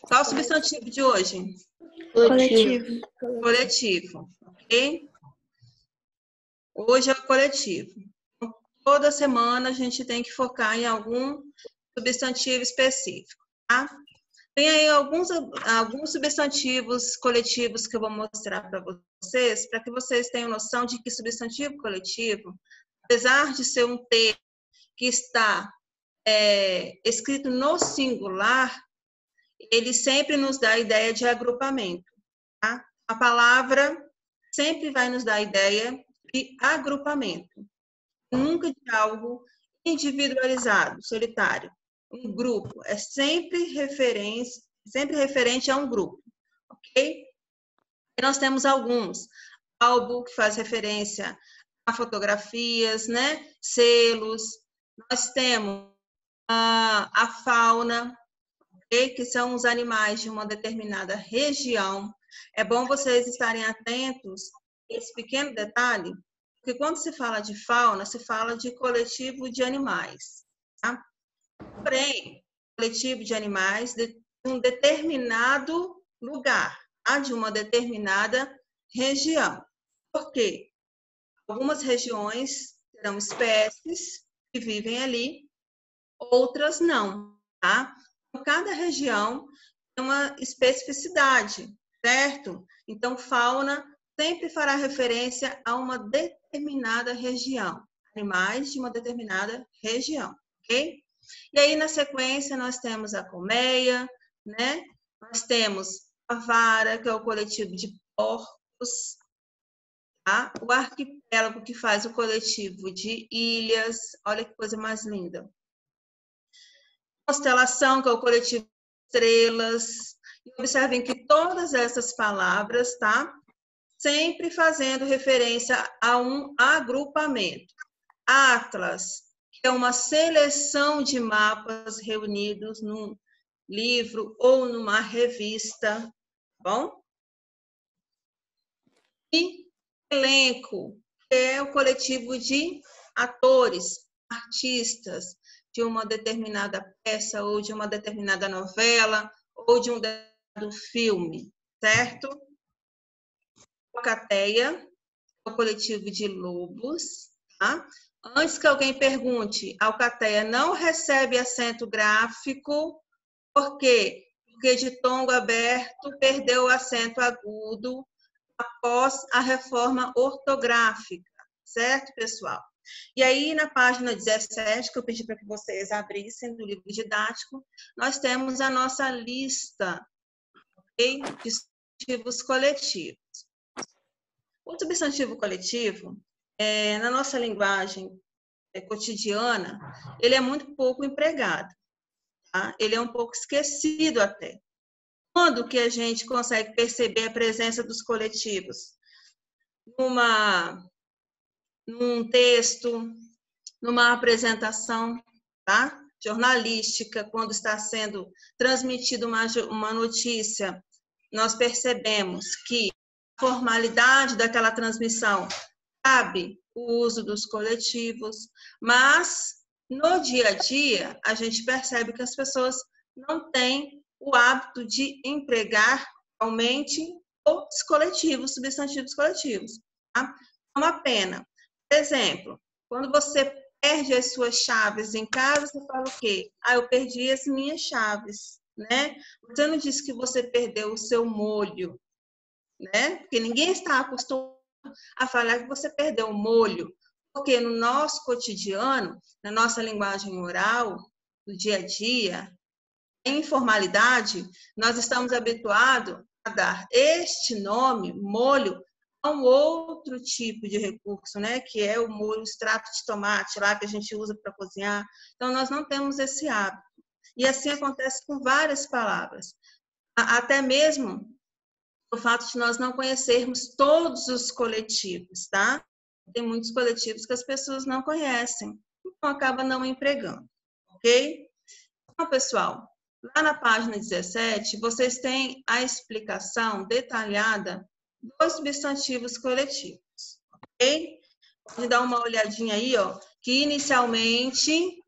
Qual o substantivo de hoje? Coletivo. Coletivo, ok? Hoje é o coletivo. Então, toda semana a gente tem que focar em algum substantivo específico, tá? Tem aí alguns substantivos coletivos que eu vou mostrar para vocês, para que vocês tenham noção de que substantivo coletivo, apesar de ser um termo que está escrito no singular, ele sempre nos dá a ideia de agrupamento, tá? A palavra sempre vai nos dar a ideia de agrupamento, nunca de algo individualizado, solitário. Um grupo é sempre referente a um grupo, ok? E nós temos alguns. Álbum, que faz referência a fotografias, né? Selos. Nós temos a fauna, okay? Que são os animais de uma determinada região. É bom vocês estarem atentos a esse pequeno detalhe, porque quando se fala de fauna, se fala de coletivo de animais, tá? Porém, coletivo de animais de um determinado lugar, tá? De uma determinada região. Por quê? Algumas regiões terão espécies que vivem ali, outras não, tá? Cada região tem uma especificidade, certo? Então, fauna sempre fará referência a uma determinada região, animais de uma determinada região, ok? E aí, na sequência, nós temos a colmeia, né? Nós temos a vara, que é o coletivo de porcos, tá? O arquipélago, que faz o coletivo de ilhas, olha que coisa mais linda. Constelação, que é o coletivo de estrelas. E observem que todas essas palavras, tá? Sempre fazendo referência a um agrupamento. Atlas, que é uma seleção de mapas reunidos num livro ou numa revista, tá bom? E elenco, que é o coletivo de atores, artistas de uma determinada peça ou de uma determinada novela ou de um determinado filme, certo? Alcateia, o coletivo de lobos, tá? Antes que alguém pergunte, a alcateia não recebe acento gráfico, por quê? Porque ditongo aberto perdeu o acento agudo após a reforma ortográfica, certo, pessoal? E aí, na página 17, que eu pedi para que vocês abrissem do livro didático, nós temos a nossa lista, okay, de substantivos coletivos. O substantivo coletivo, na nossa linguagem cotidiana, ele é muito pouco empregado, tá? Ele é um pouco esquecido até. Quando que a gente consegue perceber a presença dos coletivos? Num texto, numa apresentação, tá? Jornalística, quando está sendo transmitida uma notícia, nós percebemos que a formalidade daquela transmissão cabe o uso dos coletivos, mas no dia a dia a gente percebe que as pessoas não têm o hábito de empregar realmente os coletivos, substantivos coletivos, tá? É uma pena. Por exemplo, quando você perde as suas chaves em casa, você fala o quê? Ah, eu perdi as minhas chaves, né? Você não disse que você perdeu o seu molho, né? Porque ninguém está acostumado a falar que você perdeu o molho, porque no nosso cotidiano, na nossa linguagem oral, no dia a dia, em informalidade, nós estamos habituados a dar este nome, molho, a um outro tipo de recurso, né? Que é o molho extrato de tomate, lá que a gente usa para cozinhar. Então, nós não temos esse hábito. E assim acontece com várias palavras. Até mesmo o fato de nós não conhecermos todos os coletivos, tá? Tem muitos coletivos que as pessoas não conhecem, então acaba não empregando, ok? Então, pessoal, lá na página 17, vocês têm a explicação detalhada dos substantivos coletivos, ok? Pode dar uma olhadinha aí, ó, que inicialmente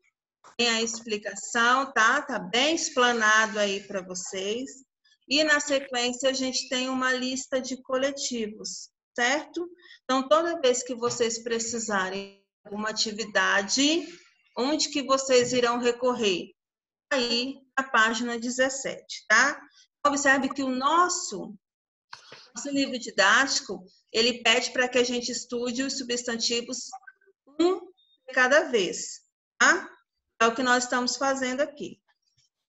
Tem a explicação, tá? Tá bem explanado aí para vocês. E na sequência a gente tem uma lista de coletivos, certo? Então, toda vez que vocês precisarem de alguma atividade, onde que vocês irão recorrer? Aí, na página 17, tá? Observe que o nosso livro didático, ele pede para que a gente estude os substantivos um de cada vez, tá? É o que nós estamos fazendo aqui.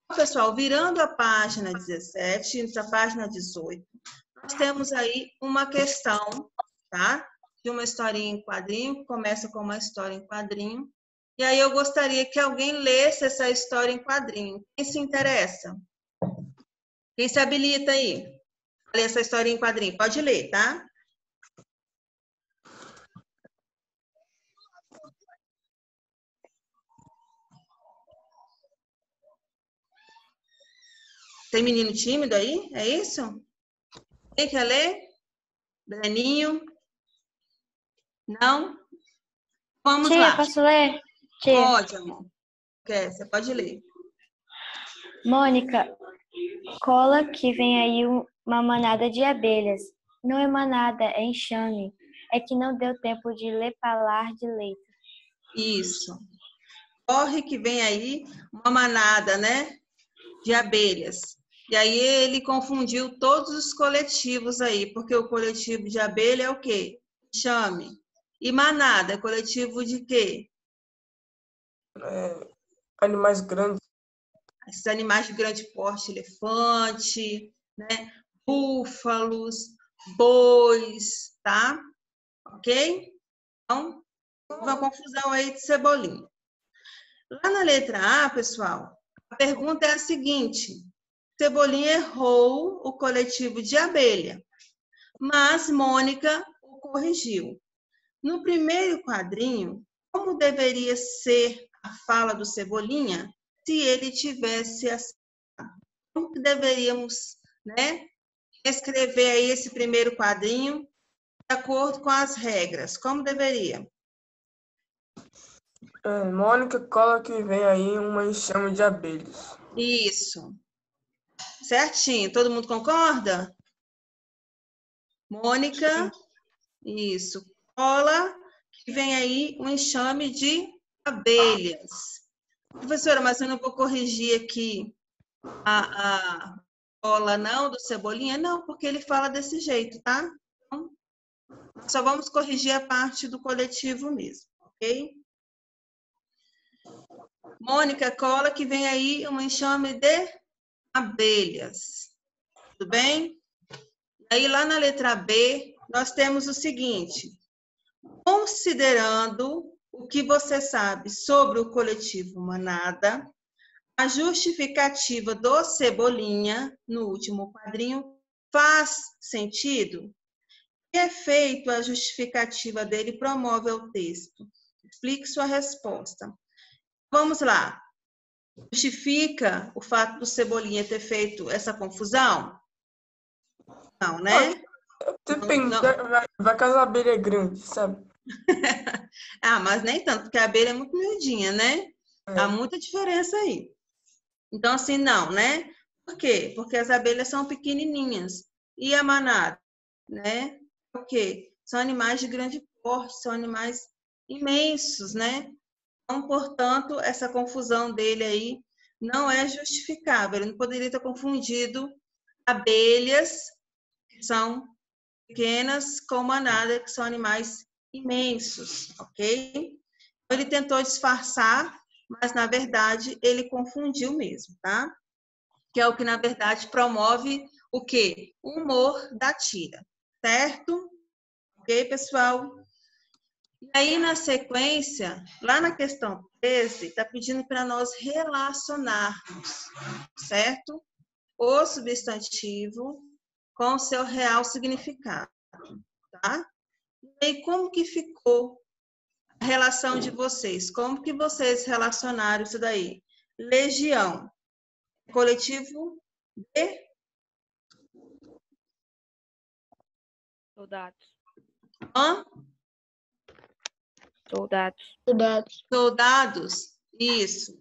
Então, pessoal, virando a página 17, indo para a página 18, nós temos aí uma questão, tá? De uma historinha em quadrinho, que começa com uma história em quadrinho. E aí eu gostaria que alguém lesse essa história em quadrinho. Quem se interessa? Quem se habilita aí? Ler essa história em quadrinho. Pode ler, tá? Tem menino tímido aí? É isso? Quem quer ler? Breninho? Não? Vamos Tia, lá. posso ler? Tia. Pode, amor. Quer? Você pode ler. Mônica, cola que vem aí uma manada de abelhas. Não é manada, é enxame. É que não deu tempo de ler falar de leito. Isso. Corre que vem aí uma manada, né? De abelhas. E aí ele confundiu todos os coletivos aí, porque o coletivo de abelha é o quê? Enxame. E manada, é coletivo de quê? Animais grandes. Esses animais de grande porte, elefante, né? Búfalos, bois, tá? Ok? Então, uma confusão aí de cebolinha. Lá na letra A, pessoal, a pergunta é a seguinte: Cebolinha errou o coletivo de abelha, mas Mônica o corrigiu. No primeiro quadrinho, como deveria ser a fala do Cebolinha se ele tivesse acertado? Como que deveríamos, né, escrever aí esse primeiro quadrinho de acordo com as regras? Como deveria? Mônica, cola que vem aí uma enxame de abelhas. Isso. Certinho. Todo mundo concorda? Mônica, isso. Cola que vem aí um enxame de abelhas. Professora, mas eu não vou corrigir aqui a cola não do Cebolinha? Não, porque ele fala desse jeito, tá? Então, só vamos corrigir a parte do coletivo mesmo, ok? Mônica, cola que vem aí um enxame de abelhas. Tudo bem? Aí lá na letra B, nós temos o seguinte: considerando o que você sabe sobre o coletivo manada, a justificativa do Cebolinha, no último quadrinho, faz sentido? Que efeito a justificativa dele promove ao texto? Explique sua resposta. Vamos lá. Justifica o fato do Cebolinha ter feito essa confusão? Não, né? Depende, Não. vai que as abelhas é grande, sabe? Ah, mas nem tanto, porque a abelha é muito miudinha, né? Há muita diferença aí. Então, assim, não, né? Por quê? Porque as abelhas são pequenininhas. E a manada, né? Por quê? São animais de grande porte, são animais imensos, né? Então, portanto, essa confusão dele aí não é justificável. Ele não poderia ter confundido abelhas, que são pequenas, com manada, que são animais imensos, ok? Ele tentou disfarçar, mas, na verdade, ele confundiu mesmo, tá? Que é o que, na verdade, promove o quê? O humor da tira, certo? Ok, pessoal? E aí, na sequência, lá na questão 13, está pedindo para nós relacionarmos, certo? O substantivo com o seu real significado, tá? E aí, como que ficou a relação de vocês? Como que vocês relacionaram isso daí? Legião, coletivo de Soldados. hã? Soldados. Soldados. Soldados, isso.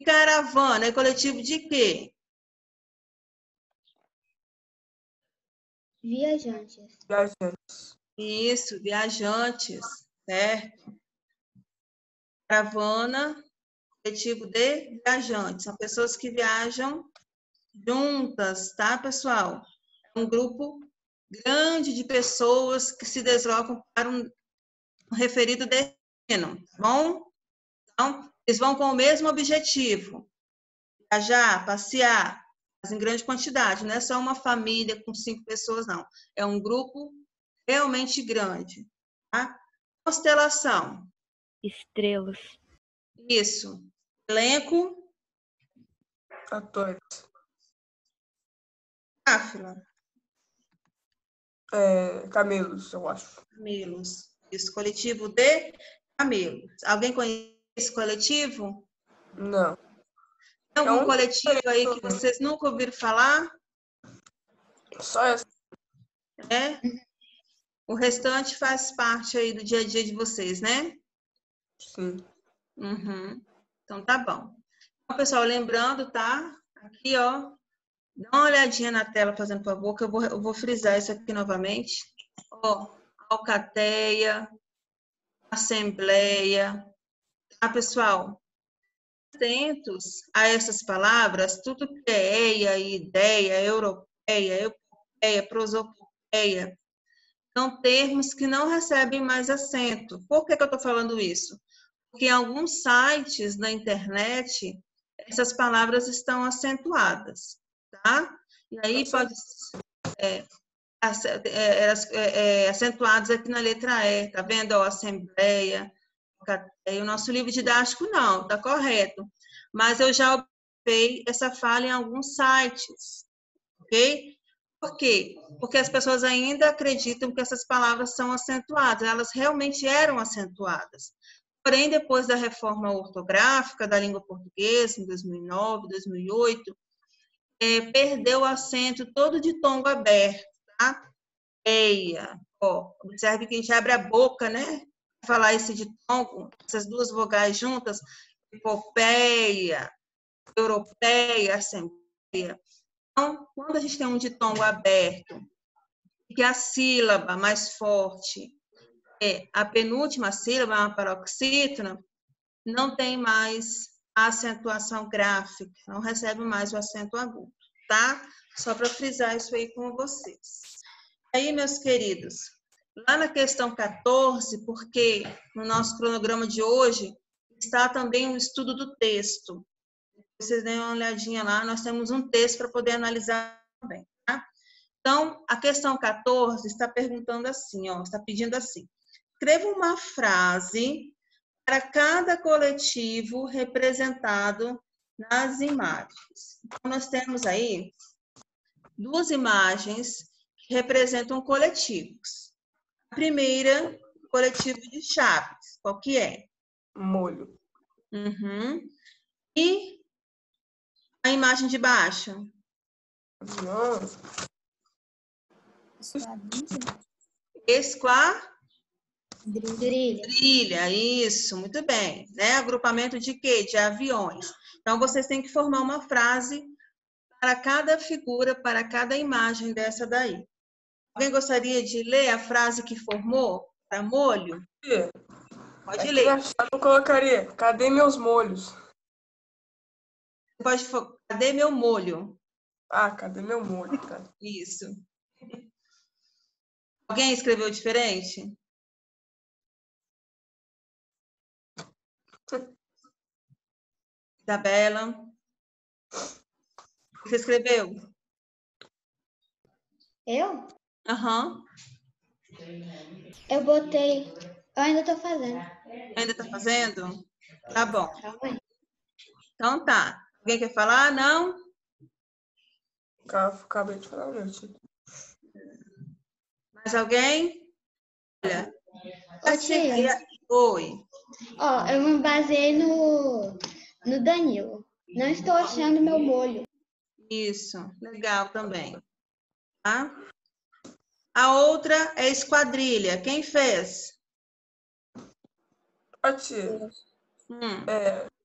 caravana é coletivo de quê? Viajantes. Viajantes. Isso, viajantes, certo? Caravana, coletivo de viajantes. São pessoas que viajam juntas, tá, pessoal? É um grupo grande de pessoas que se deslocam para um referido destino, tá bom? Então, eles vão com o mesmo objetivo, viajar, passear, mas em grande quantidade, não é só uma família com 5 pessoas, não. É um grupo realmente grande, tá? Constelação. Estrelas. Isso. Elenco. Atores. Cáfila. Camelos, eu acho. Camelos. Isso, coletivo de camelos. Alguém conhece esse coletivo? Não. Tem algum um coletivo aí que vocês nunca ouviram falar? Só essa. É? O restante faz parte aí do dia a dia de vocês, né? Sim. Uhum. Então, tá bom. Então, pessoal, lembrando, tá? Aqui, ó. Dá uma olhadinha na tela, fazendo favor, que eu vou frisar isso aqui novamente. Ó, alcateia, assembleia. Tá, pessoal? Atentos a essas palavras, tudo que é eia, ideia, europeia, epopeia, prosopopeia, são termos que não recebem mais acento. Por que eu estou falando isso? Porque em alguns sites na internet, essas palavras estão acentuadas, tá? E aí pode acentuados aqui na letra E, tá vendo? Ó, assembleia, o nosso livro didático não, tá correto. Mas eu já observei essa fala em alguns sites, ok? Por quê? Porque as pessoas ainda acreditam que essas palavras são acentuadas, elas realmente eram acentuadas. Porém, depois da reforma ortográfica da língua portuguesa, em 2009, 2008, perdeu o acento todo de tom aberto, tá? Eia, ó, observe que a gente abre a boca, né? Falar esse ditongo, essas duas vogais juntas, epopeia, europeia, assembleia. Então, quando a gente tem um ditongo aberto, que a sílaba mais forte é a penúltima sílaba, uma paroxítona, não tem mais a acentuação gráfica, não recebe mais o acento agudo, tá? Só para frisar isso aí com vocês. Aí, meus queridos, lá na questão 14, porque no nosso cronograma de hoje está também o estudo do texto. Vocês deem uma olhadinha lá, nós temos um texto para poder analisar também, tá? Então, a questão 14 está perguntando assim, ó, está pedindo assim: escreva uma frase para cada coletivo representado nas imagens. Então, nós temos aí 2 imagens que representam coletivos. A primeira, coletivo de Chaves. Qual que é? Molho. Uhum. E a imagem de baixo? Não. Esquadrilha. Isso, muito bem. Né? Agrupamento de quê? De aviões. Então, vocês têm que formar uma frase para cada figura, para cada imagem dessa daí. Alguém gostaria de ler a frase que formou para molho? Pode Aqui ler. na chave eu colocaria: cadê meus molhos? Pode, cadê meu molho? Cadê meu molho, cara? Isso. Alguém escreveu diferente? Isabela? Você escreveu? Eu? Aham. Eu botei. Eu ainda tô fazendo. Ainda está fazendo? Tá bom. Calma aí. Então tá. Alguém quer falar? Não? Acabei de falar, meu tio. Mais alguém? Olha. Ô, tia. Oi. Ó, eu me baseei no Danilo. Não estou achando meu molho. Isso. Legal também. Tá? A outra é esquadrilha. Quem fez? Tia. Hum.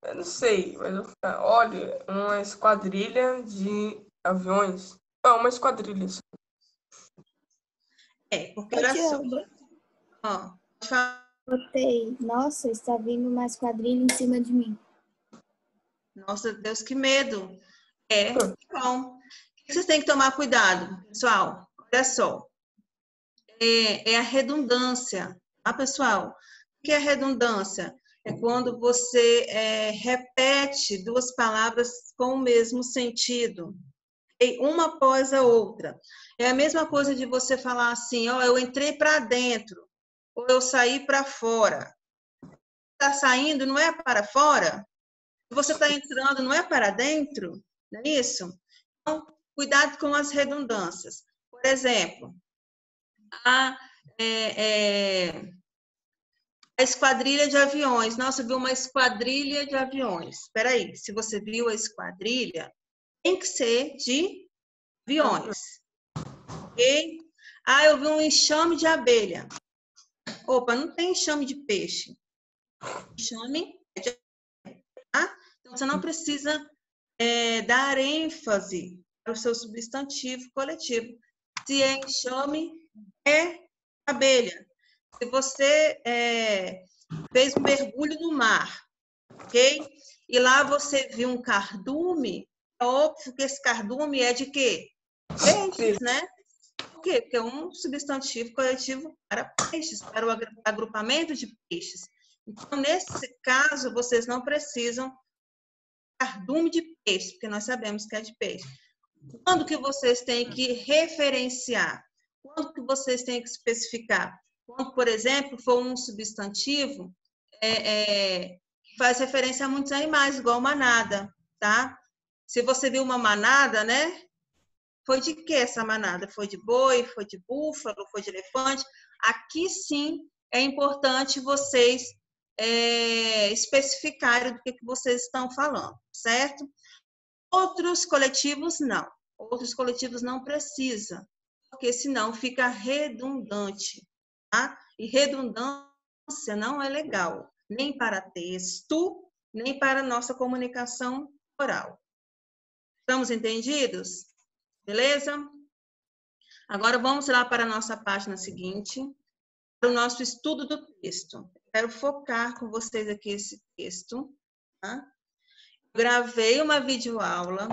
Eu não sei, mas eu vou ficar. Olha, uma esquadrilha de aviões. É, uma esquadrilha. Porque Ô, olha tia, só. eu Ó, pode falar. botei. Nossa, está vindo uma esquadrilha em cima de mim. Nossa, Deus, que medo. Bom. O que vocês têm que tomar cuidado, pessoal? Olha só. É a redundância, tá, pessoal? O que é redundância? É quando você repete duas palavras com o mesmo sentido, uma após a outra. É a mesma coisa de você falar assim, ó, eu entrei para dentro, ou eu saí para fora. Está saindo, não é para fora? Você está entrando, não é para dentro? Não é isso? Então, cuidado com as redundâncias. Por exemplo, a, a esquadrilha de aviões. Nossa, viu uma esquadrilha de aviões. Espera aí, se você viu a esquadrilha, tem que ser de aviões. Ok? Ah, eu vi um enxame de abelha. Opa, não tem enxame de peixe. Enxame é de abelha, tá? Então, você não precisa dar ênfase para o seu substantivo coletivo. Se é enxame, é abelha. Se você fez um mergulho no mar, ok? E lá você viu um cardume, é óbvio que esse cardume é de quê? Peixes, né? Por quê? Porque é um substantivo coletivo para peixes, para o agrupamento de peixes. Então, nesse caso, vocês não precisam cardume de peixe, porque nós sabemos que é de peixe. Quando que vocês têm que referenciar? Quando que vocês têm que especificar? Quando, por exemplo, for um substantivo que faz referência a muitos animais, igual manada, tá? Se você viu uma manada, né? Foi de que essa manada? Foi de boi, foi de búfalo, foi de elefante? Aqui sim é importante vocês especificarem do que vocês estão falando, certo? Outros coletivos não. Outros coletivos não precisa, porque senão fica redundante, tá? E redundância não é legal, nem para texto, nem para nossa comunicação oral. Estamos entendidos? Beleza? Agora vamos lá para a nossa página seguinte, para o nosso estudo do texto. Quero focar com vocês aqui esse texto, tá? Gravei uma videoaula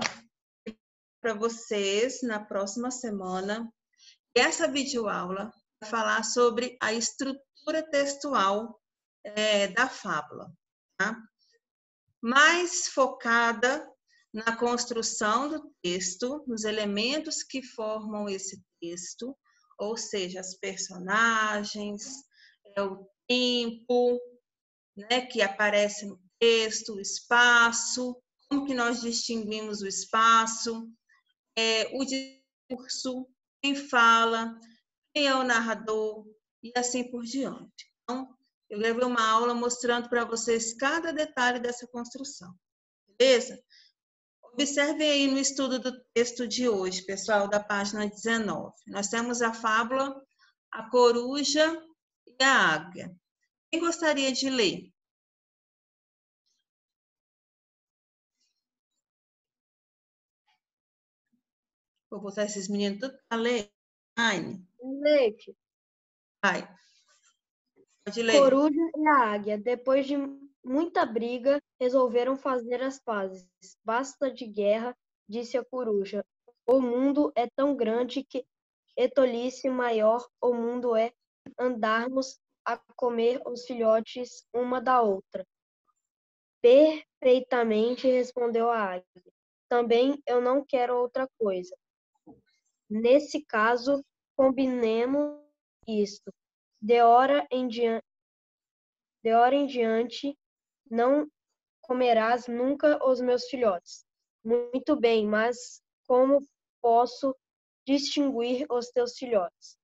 para vocês na próxima semana. E essa videoaula vai falar sobre a estrutura textual da fábula, tá? Mais focada na construção do texto, nos elementos que formam esse texto, ou seja, as personagens, o tempo, né, que aparece no texto, o espaço, como que nós distinguimos o espaço, o discurso, quem fala, quem é o narrador e assim por diante. Então, eu gravei uma aula mostrando para vocês cada detalhe dessa construção, beleza? Observem aí no estudo do texto de hoje, pessoal, da página 19. Nós temos a fábula A Coruja e a Águia. Quem gostaria de ler? Vou botar esses meninos tudo para ler. Aine, Leite. vai. Pode ler. Coruja e a águia, depois de muita briga, resolveram fazer as pazes. Basta de guerra, disse a coruja. O mundo é tão grande que é tolice maior o mundo é andarmos a comer os filhotes uma da outra. Perfeitamente, respondeu a águia. Também eu não quero outra coisa. Nesse caso, combinemos isto. De hora em diante, não comerás nunca os meus filhotes. Muito bem, mas como posso distinguir os teus filhotes?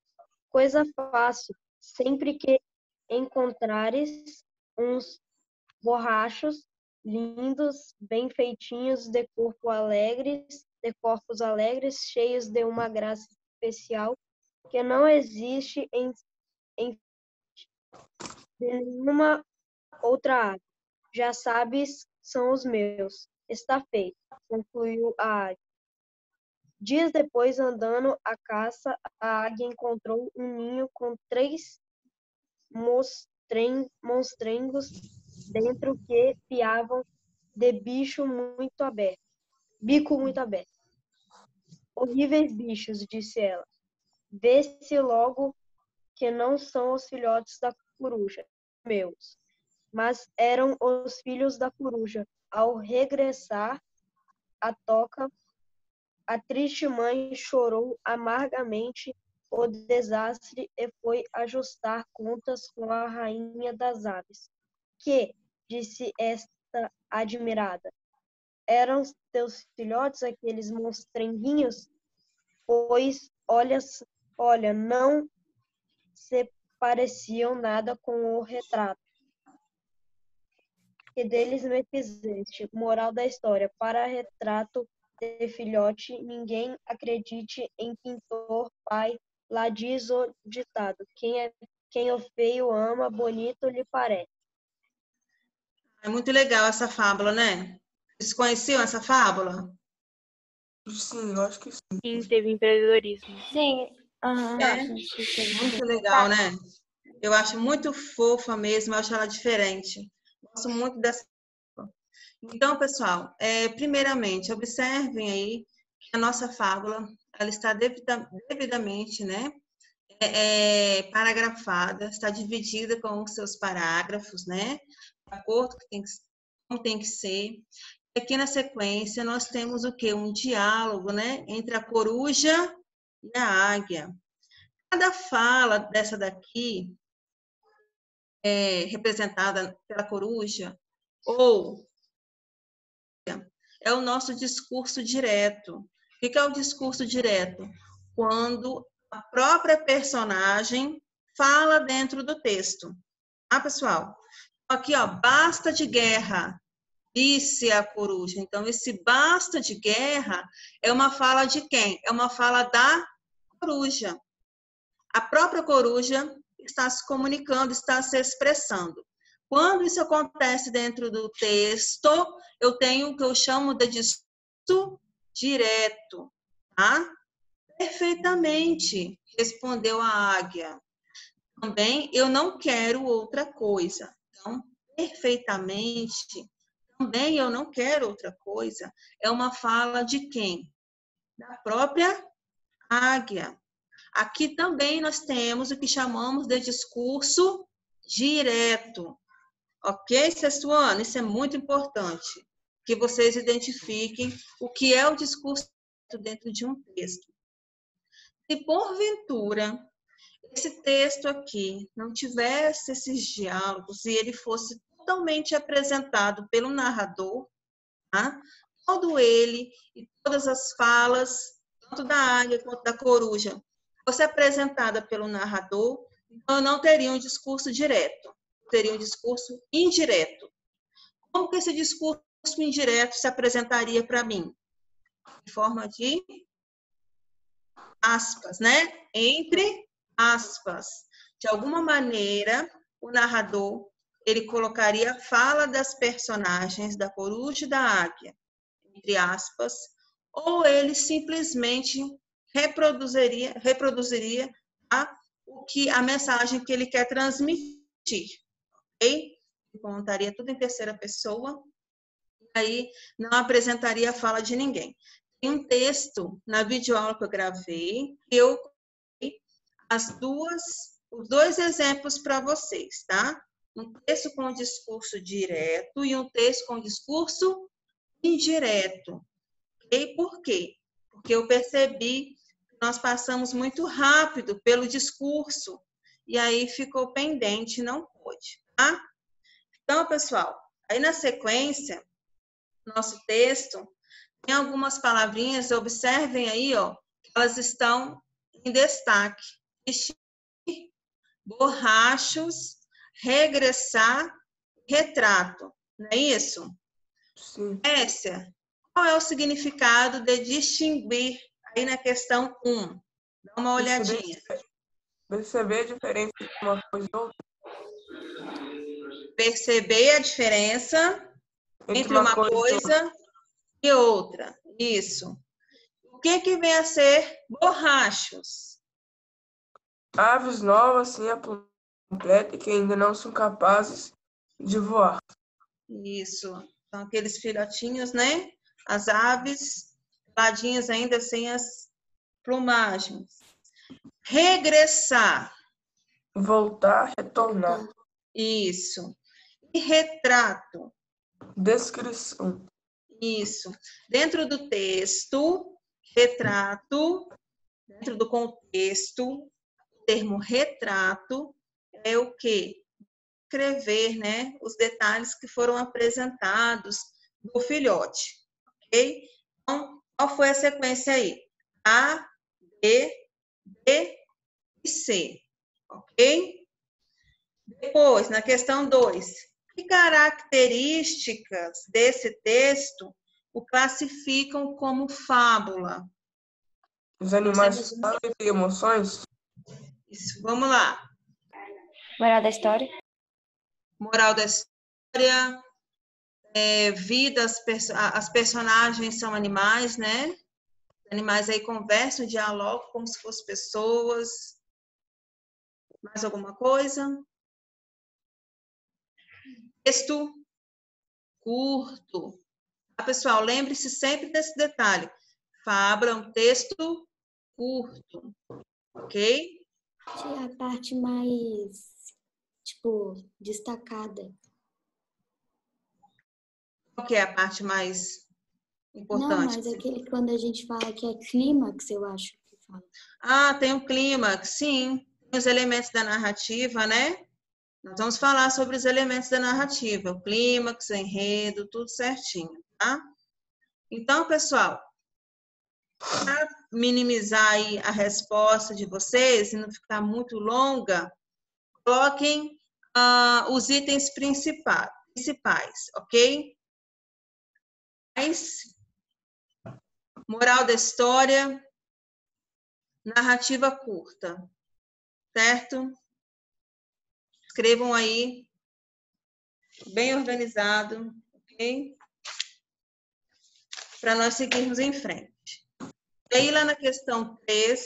Coisa fácil, sempre que encontrares uns borrachos lindos, bem feitinhos, de corpos alegres, cheios de uma graça especial que não existe em nenhuma outra ave. Já sabes, são os meus. Está feito, concluiu a águia. Dias depois, andando à caça, a águia encontrou um ninho com 3 monstrengos dentro que piavam de bico muito aberto. Horríveis bichos, disse ela. Vê-se logo que não são os filhotes da coruja, meus, mas eram os filhos da coruja. Ao regressar à toca, a triste mãe chorou amargamente o desastre e foi ajustar contas com a rainha das aves. Que, disse esta admirada, eram teus filhotes aqueles monstrenguinhos? Pois, olha, não se pareciam nada com o retrato que deles me fizeste. Moral da história: para retrato de filhote, ninguém acredite em pintor pai. Lá diz o ditado: quem o feio ama, bonito lhe parece. É muito legal essa fábula, né? Vocês conheciam essa fábula? Sim, eu acho que sim. Sim, teve empreendedorismo. Sim, aham, É, gente, muito legal, né? Eu acho muito fofa mesmo, eu acho ela diferente. Gosto muito dessa. Então, pessoal, primeiramente, observem aí que a nossa fábula, ela está devidamente, né, paragrafada, está dividida com os seus parágrafos, né, de acordo com como tem que ser. Aqui na sequência, nós temos o quê? Um diálogo, né, entre a coruja e a águia. Cada fala dessa daqui, representada pela coruja, ou é o nosso discurso direto. O que é o discurso direto? Quando a própria personagem fala dentro do texto. Ah, pessoal? Aqui, ó, basta de guerra, disse a coruja. Então, esse basta de guerra é uma fala de quem? É uma fala da coruja. A própria coruja está se comunicando, está se expressando. Quando isso acontece dentro do texto, eu tenho o que eu chamo de discurso direto, tá? Perfeitamente, respondeu a águia. Também eu não quero outra coisa. Então, perfeitamente, também eu não quero outra coisa. É uma fala de quem? Da própria águia. Aqui também nós temos o que chamamos de discurso direto. Ok, sexto ano? Isso é muito importante, que vocês identifiquem o que é o discurso dentro de um texto. Se porventura esse texto aqui não tivesse esses diálogos e ele fosse totalmente apresentado pelo narrador, tá? Todo ele e todas as falas, tanto da águia quanto da coruja, fosse apresentada pelo narrador, então eu não teria um discurso direto, teria um discurso indireto. Como que esse discurso indireto se apresentaria para mim? Em forma de aspas, né? Entre aspas. De alguma maneira, o narrador, ele colocaria a fala das personagens da coruja e da águia, entre aspas, ou ele simplesmente reproduziria a mensagem que ele quer transmitir, ok? Contaria tudo em terceira pessoa, aí não apresentaria a fala de ninguém. Tem um texto na videoaula que eu gravei, que eu coloquei os dois exemplos para vocês, tá? Um texto com discurso direto e um texto com discurso indireto. E por quê? Porque eu percebi que nós passamos muito rápido pelo discurso e aí ficou pendente, não pôde, tá? Então, pessoal, aí na sequência, nosso texto, tem algumas palavrinhas, observem aí, ó, elas estão em destaque. Vestir, borrachos, regressar, retrato. Não é isso? Sim. Écia, qual é o significado de distinguir aí na questão 1? Dá uma olhadinha. Perceber a diferença de uma coisa e outra. Perceber a diferença entre uma coisa e outra. Isso. O que vem a ser borrachos? Aves novas, sem a pluma completa, e que ainda não são capazes de voar. Isso. São aqueles filhotinhos, né? As aves, peladinhas ainda sem as plumagens. Regressar. Voltar, retornar. Isso. E retrato. Descrição. Isso. Dentro do texto, retrato, dentro do contexto, o termo retrato é o quê? Escrever, né, os detalhes que foram apresentados do filhote, ok? Então, qual foi a sequência aí? A, B, D e C, ok? Depois, na questão 2, que características desse texto o classificam como fábula? Os animais falam e têm emoções? Isso, vamos lá. Moral da história. Moral da história, as personagens são animais, né? Os animais aí conversam, dialogam como se fossem pessoas. Mais alguma coisa? Texto curto. Tá, pessoal, lembre-se sempre desse detalhe. Fábula é um texto curto, ok? A parte mais, tipo, destacada. Qual que é a parte mais importante? Não, mas aquele quando a gente fala que é clímax, eu acho que fala. Ah, tem um clímax, sim. Tem os elementos da narrativa, né? Nós vamos falar sobre os elementos da narrativa, o clímax, o enredo, tudo certinho, tá? Então, pessoal, para minimizar aí a resposta de vocês e não ficar muito longa, coloquem os itens principais, ok? Moral da história, narrativa curta, certo? Escrevam aí, bem organizado, ok? Para nós seguirmos em frente. E aí, lá na questão 3,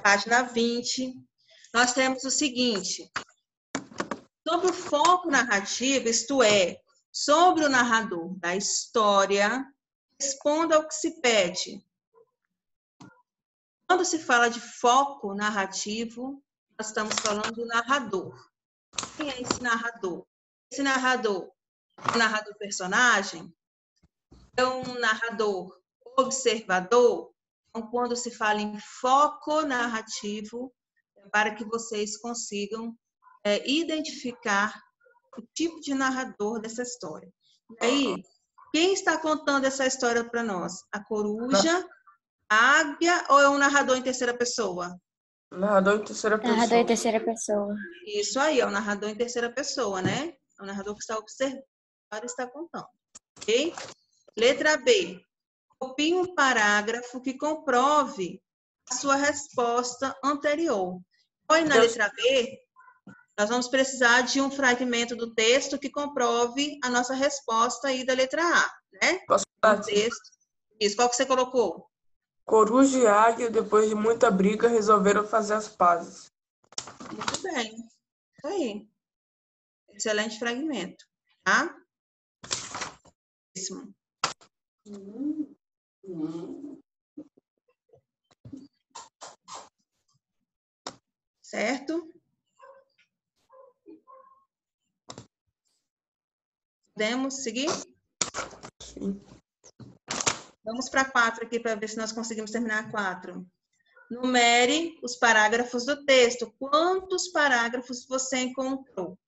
página 20, nós temos o seguinte: sobre o foco narrativo, isto é, sobre o narrador da história, responda ao que se pede. Quando se fala de foco narrativo, nós estamos falando do narrador. Quem é esse narrador? Esse narrador é um narrador personagem? É um narrador observador? Então, quando se fala em foco narrativo, é para que vocês consigam identificar o tipo de narrador dessa história. E aí, quem está contando essa história para nós? A coruja, a águia ou é um narrador em terceira pessoa? Narrador em terceira pessoa. Narrador em terceira pessoa. Isso aí, é o narrador em terceira pessoa, né? É o narrador que está observando e está contando. Ok? Letra B. Copie um parágrafo que comprove a sua resposta anterior. Olha, na letra B, nós vamos precisar de um fragmento do texto que comprove a nossa resposta aí da letra A, né? Posso O texto. Isso, qual que você colocou? Coruja e águia, depois de muita briga, resolveram fazer as pazes. Muito bem. Isso aí. Excelente fragmento, tá? Isso. Certo? Podemos seguir? Sim. Vamos para 4 aqui para ver se nós conseguimos terminar 4. Numere os parágrafos do texto. Quantos parágrafos você encontrou?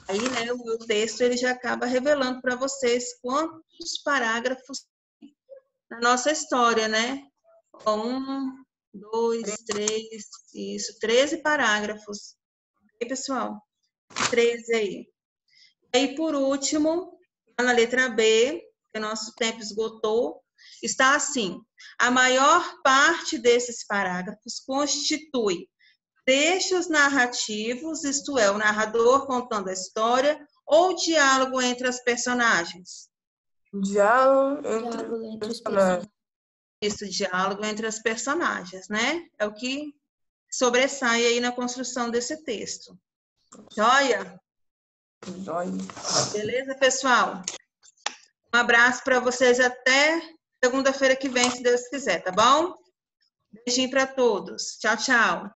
Aí, né, o meu texto ele já acaba revelando para vocês quantos parágrafos na nossa história, né? 1, 2, 3, isso, 13 parágrafos. Ok, pessoal? 13 aí. E aí, por último, na letra B, que o nosso tempo esgotou, está assim: a maior parte desses parágrafos constitui trechos narrativos, isto é, o narrador contando a história, ou diálogo entre as personagens? Diálogo entre Diálogo entre os personagens. Isso, diálogo entre as personagens, né? É o que sobressai aí na construção desse texto. Joia? Joia. Beleza, pessoal? Um abraço para vocês até segunda-feira que vem, se Deus quiser, tá bom? Beijinho para todos. Tchau, tchau.